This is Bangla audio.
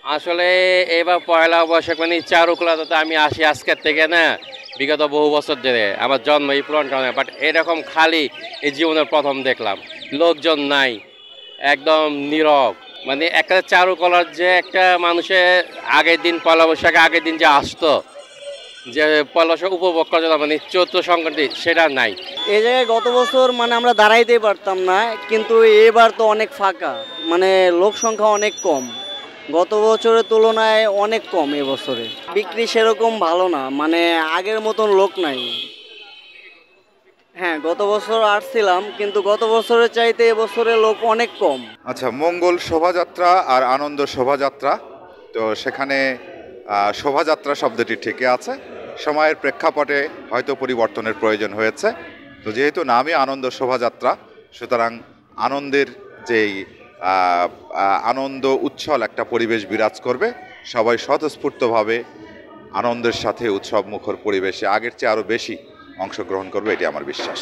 আসলে এবার পয়লা বৈশাখ মানে চারুকলাতে তো আমি আসি আজকের থেকে না, বিগত বহু বছর ধরে আমার জন্ম এই পুরান টাউনে, বাট এরকম খালি এই জীবনের প্রথম দেখলাম। লোকজন নাই, একদম নীরব। মানে একটা চারুকলার যে একটা মানুষের আগের দিন পয়লা বৈশাখে আগের দিন যে আসতো, যে পয়লা বৈশাখ উপভোগ করা যেত, মানে চৈত্র সংক্রান্তি, সেটা নাই। এই জায়গায় গত বছর মানে আমরা দাঁড়াইতেই পারতাম না, কিন্তু এবার তো অনেক ফাঁকা, মানে লোক সংখ্যা অনেক কম। গত বছরের তুলনায় অনেক কম এবছরে। বিক্রি সেরকম ভালো না, মানে আগের মতন লোক নাই। হ্যাঁ, গত বছর আসছিলাম, কিন্তু গত বছরের চাইতে এবছরে লোক অনেক কম। আচ্ছা, মঙ্গল শোভাযাত্রা আর আনন্দ শোভাযাত্রা, তো সেখানে শোভাযাত্রা শব্দটি ঠিকই আছে। সময়ের প্রেক্ষাপটে হয়তো পরিবর্তনের প্রয়োজন হয়েছে। তো যেহেতু নামই আনন্দ শোভাযাত্রা, সুতরাং আনন্দের যেই আনন্দ উচ্ছল একটা পরিবেশ বিরাজ করবে। সবাই স্বতঃস্ফূর্তভাবে আনন্দের সাথে উৎসব মুখর পরিবেশে আগের চেয়ে আরও বেশি অংশগ্রহণ করবে, এটি আমার বিশ্বাস।